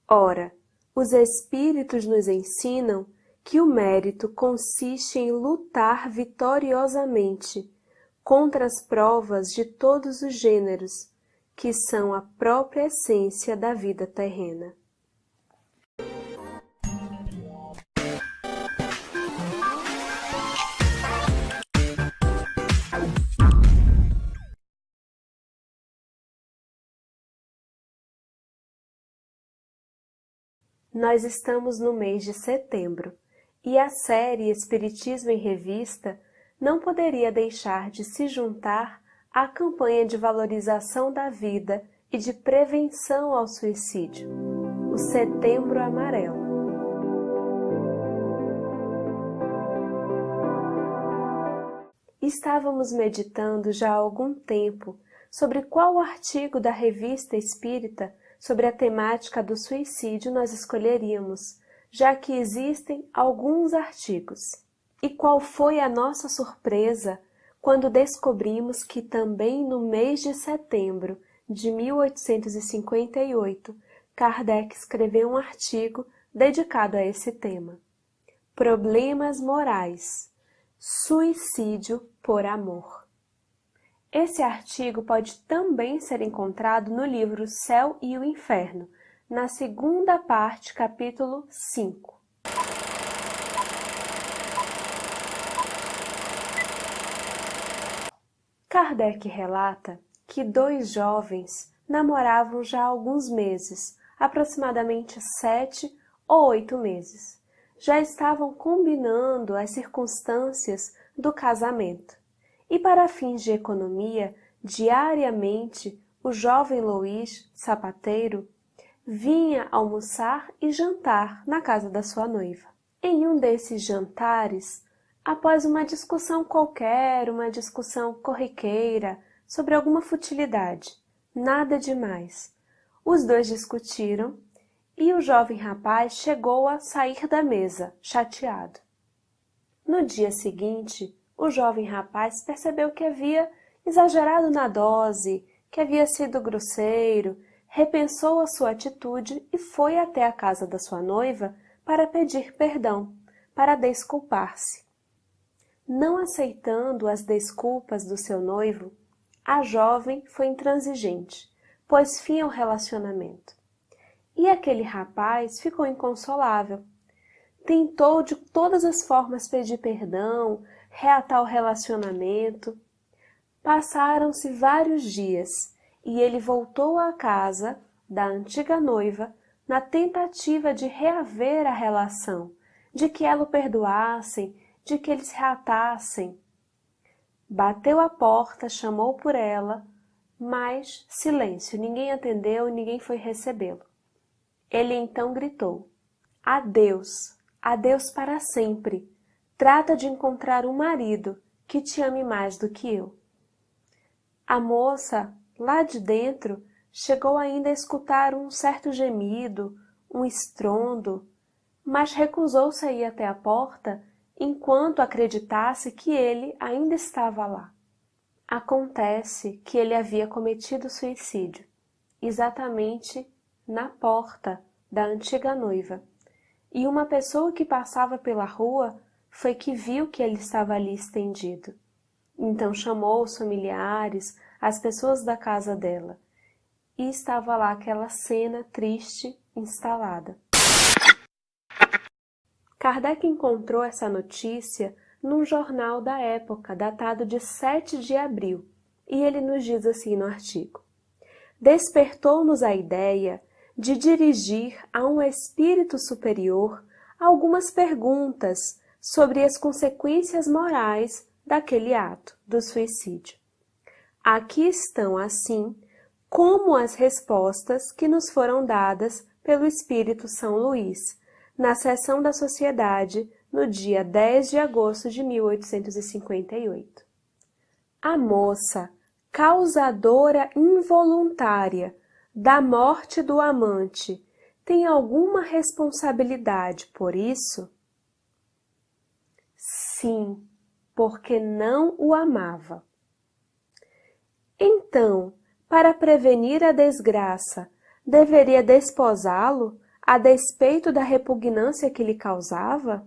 Ora, os Espíritos nos ensinam que o mérito consiste em lutar vitoriosamente contra as provas de todos os gêneros, que são a própria essência da vida terrena. Nós estamos no mês de setembro e a série Espiritismo em Revista não poderia deixar de se juntar à campanha de valorização da vida e de prevenção ao suicídio, o Setembro Amarelo. Estávamos meditando já há algum tempo sobre qual artigo da Revista Espírita sobre a temática do suicídio nós escolheríamos, já que existem alguns artigos. E qual foi a nossa surpresa quando descobrimos que também no mês de setembro de 1858, Kardec escreveu um artigo dedicado a esse tema. Problemas morais. Suicídio por amor. Esse artigo pode também ser encontrado no livro Céu e o Inferno, na segunda parte, capítulo 5. Kardec relata que 2 jovens namoravam já há alguns meses, aproximadamente 7 ou 8 meses. Já estavam combinando as circunstâncias do casamento. E para fins de economia, diariamente, o jovem Luís, sapateiro, vinha almoçar e jantar na casa da sua noiva. Em um desses jantares, após uma discussão qualquer, uma discussão corriqueira, sobre alguma futilidade, nada demais, os 2 discutiram e o jovem rapaz chegou a sair da mesa, chateado. No dia seguinte, o jovem rapaz percebeu que havia exagerado na dose, que havia sido grosseiro, repensou a sua atitude e foi até a casa da sua noiva para pedir perdão, para desculpar-se. Não aceitando as desculpas do seu noivo, a jovem foi intransigente, pôs fim ao relacionamento. E aquele rapaz ficou inconsolável. Tentou de todas as formas pedir perdão, reatar o relacionamento. Passaram-se vários dias e ele voltou à casa da antiga noiva na tentativa de reaver a relação, de que ela o perdoassem, de que eles reatassem. Bateu à porta, chamou por ela, mas silêncio, ninguém atendeu, ninguém foi recebê-lo. Ele então gritou: adeus, adeus para sempre. Trata de encontrar um marido que te ame mais do que eu. A moça, lá de dentro, chegou ainda a escutar um certo gemido, um estrondo, mas recusou-se a ir até a porta enquanto acreditasse que ele ainda estava lá. Acontece que ele havia cometido suicídio, exatamente na porta da antiga noiva, e uma pessoa que passava pela rua foi que viu que ele estava ali estendido. Então chamou os familiares, as pessoas da casa dela, e estava lá aquela cena triste instalada. Kardec encontrou essa notícia num jornal da época, datado de 7 de abril, e ele nos diz assim no artigo: despertou-nos a ideia de dirigir a um espírito superior algumas perguntas sobre as consequências morais daquele ato do suicídio. Aqui estão, assim, como as respostas que nos foram dadas pelo Espírito São Luís, na sessão da Sociedade, no dia 10 de agosto de 1858. A moça, causadora involuntária da morte do amante, tem alguma responsabilidade por isso? Sim, porque não o amava. Então, para prevenir a desgraça, deveria desposá-lo, a despeito da repugnância que lhe causava?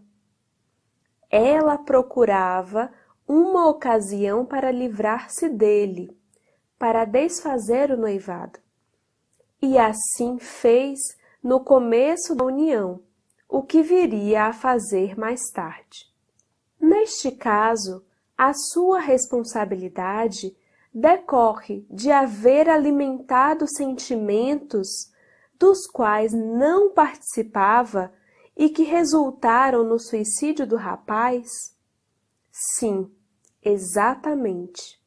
Ela procurava uma ocasião para livrar-se dele, para desfazer o noivado. E assim fez no começo da união, o que viria a fazer mais tarde. Neste caso, a sua responsabilidade decorre de haver alimentado sentimentos dos quais não participava e que resultaram no suicídio do rapaz? Sim, exatamente.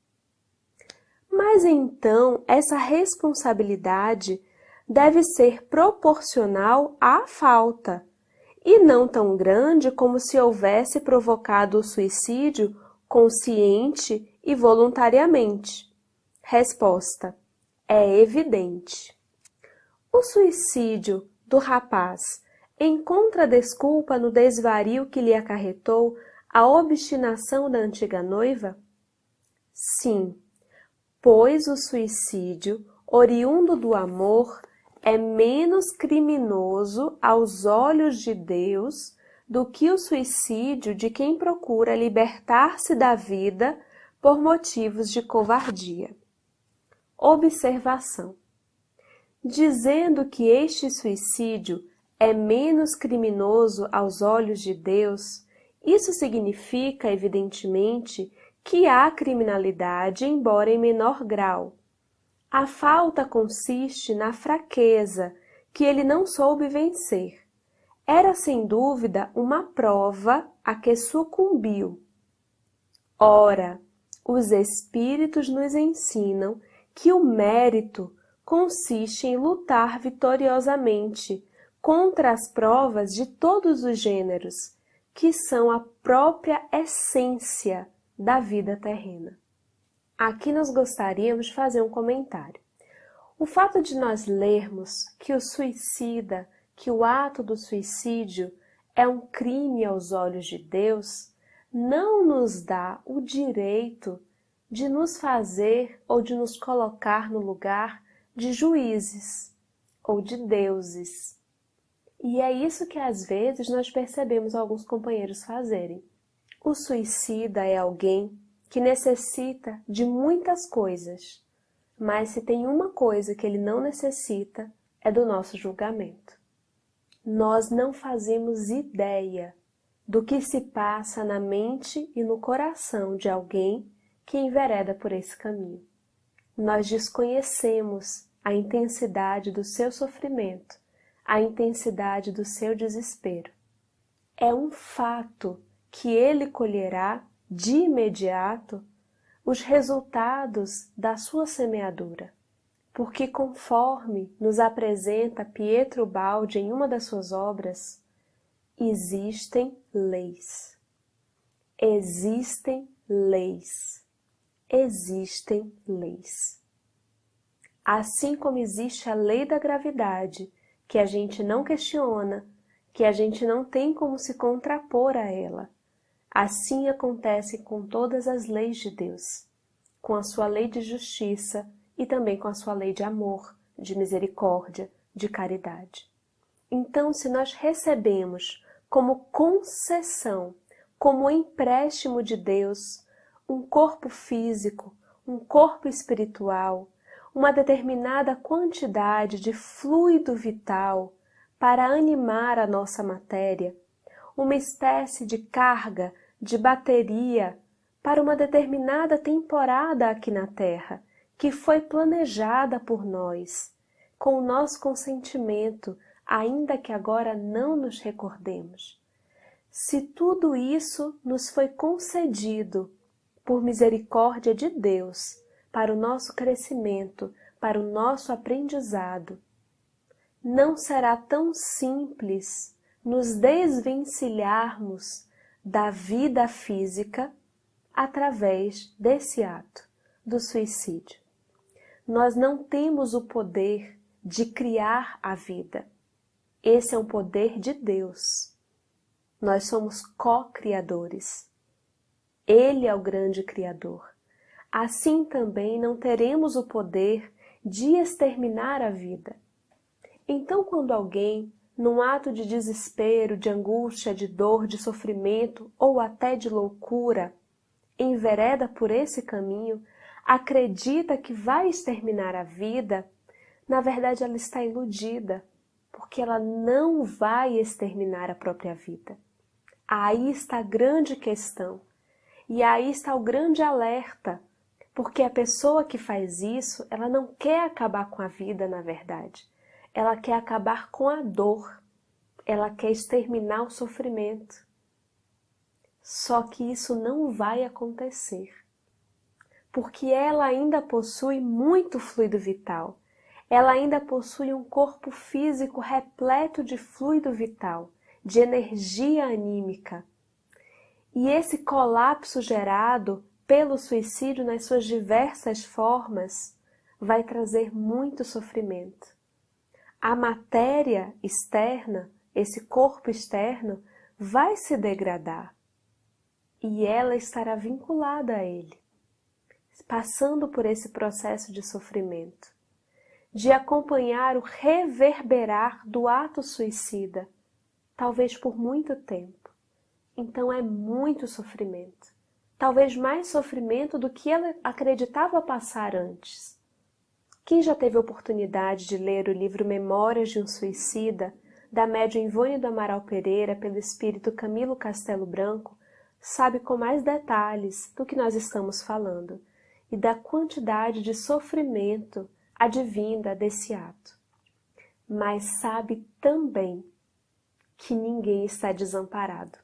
Mas então essa responsabilidade deve ser proporcional à falta, e não tão grande como se houvesse provocado o suicídio consciente e voluntariamente. Resposta: é evidente. O suicídio do rapaz encontra desculpa no desvario que lhe acarretou a obstinação da antiga noiva? Sim, pois o suicídio, oriundo do amor, é menos criminoso aos olhos de Deus do que o suicídio de quem procura libertar-se da vida por motivos de covardia. Observação: dizendo que este suicídio é menos criminoso aos olhos de Deus, isso significa, evidentemente, que há criminalidade, embora em menor grau. A falta consiste na fraqueza, que ele não soube vencer. Era, sem dúvida, uma prova a que sucumbiu. Ora, os Espíritos nos ensinam que o mérito consiste em lutar vitoriosamente contra as provas de todos os gêneros, que são a própria essência da vida terrena. Aqui nós gostaríamos de fazer um comentário. O fato de nós lermos que o suicida, que o ato do suicídio é um crime aos olhos de Deus, não nos dá o direito de nos fazer ou de nos colocar no lugar de juízes ou de deuses. E é isso que às vezes nós percebemos alguns companheiros fazerem. O suicida é alguém que necessita de muitas coisas, mas se tem uma coisa que ele não necessita, é do nosso julgamento. Nós não fazemos ideia do que se passa na mente e no coração de alguém que envereda por esse caminho. Nós desconhecemos a intensidade do seu sofrimento, a intensidade do seu desespero. É um fato que ele colherá de imediato os resultados da sua semeadura, porque conforme nos apresenta Pietro Baldi em uma das suas obras, existem leis. Existem leis. Existem leis. Assim como existe a lei da gravidade, que a gente não questiona, que a gente não tem como se contrapor a ela, assim acontece com todas as leis de Deus, com a sua lei de justiça e também com a sua lei de amor, de misericórdia, de caridade. Então, se nós recebemos como concessão, como empréstimo de Deus, um corpo físico, um corpo espiritual, uma determinada quantidade de fluido vital para animar a nossa matéria, uma espécie de carga, de bateria para uma determinada temporada aqui na Terra, que foi planejada por nós, com o nosso consentimento, ainda que agora não nos recordemos. Se tudo isso nos foi concedido por misericórdia de Deus, para o nosso crescimento, para o nosso aprendizado, não será tão simples nos desvencilharmos da vida física através desse ato do suicídio. Nós não temos o poder de criar a vida. Esse é um poder de Deus. Nós somos co-criadores. Ele é o grande Criador. Assim também não teremos o poder de exterminar a vida. Então, quando alguém num ato de desespero, de angústia, de dor, de sofrimento ou até de loucura, envereda por esse caminho, acredita que vai exterminar a vida, na verdade ela está iludida, porque ela não vai exterminar a própria vida. Aí está a grande questão, e aí está o grande alerta, porque a pessoa que faz isso, ela não quer acabar com a vida, na verdade. Ela quer acabar com a dor, ela quer exterminar o sofrimento. Só que isso não vai acontecer, porque ela ainda possui muito fluido vital, ela ainda possui um corpo físico repleto de fluido vital, de energia anímica. E esse colapso gerado pelo suicídio nas suas diversas formas vai trazer muito sofrimento. A matéria externa, esse corpo externo, vai se degradar e ela estará vinculada a ele, passando por esse processo de sofrimento, de acompanhar o reverberar do ato suicida, talvez por muito tempo. Então é muito sofrimento, talvez mais sofrimento do que ela acreditava passar antes. Quem já teve a oportunidade de ler o livro Memórias de um Suicida, da médium Ivone do Amaral Pereira, pelo espírito Camilo Castelo Branco, sabe com mais detalhes do que nós estamos falando e da quantidade de sofrimento advinda desse ato. Mas sabe também que ninguém está desamparado.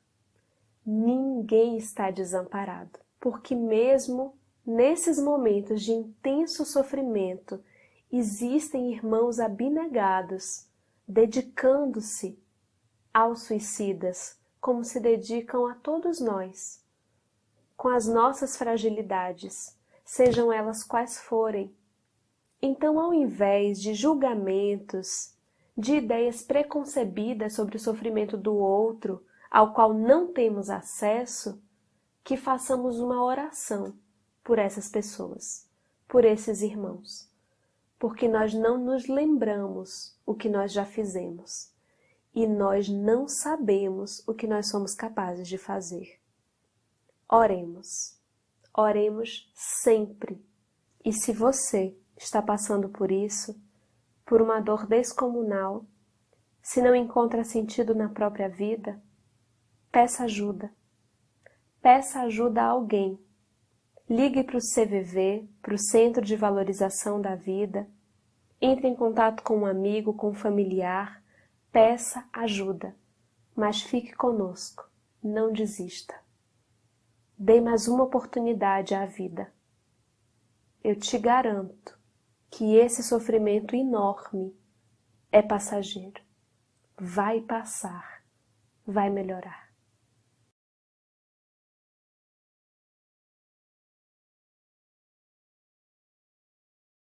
Ninguém está desamparado, porque mesmo nesses momentos de intenso sofrimento, existem irmãos abnegados, dedicando-se aos suicidas, como se dedicam a todos nós, com as nossas fragilidades, sejam elas quais forem. Então, ao invés de julgamentos, de ideias preconcebidas sobre o sofrimento do outro, ao qual não temos acesso, que façamos uma oração por essas pessoas, por esses irmãos, porque nós não nos lembramos o que nós já fizemos e nós não sabemos o que nós somos capazes de fazer. Oremos, oremos sempre. E se você está passando por isso, por uma dor descomunal, se não encontra sentido na própria vida, peça ajuda. Peça ajuda a alguém. Ligue para o CVV, para o Centro de Valorização da Vida. Entre em contato com um amigo, com um familiar. Peça ajuda. Mas fique conosco. Não desista. Dê mais uma oportunidade à vida. Eu te garanto que esse sofrimento enorme é passageiro. Vai passar. Vai melhorar.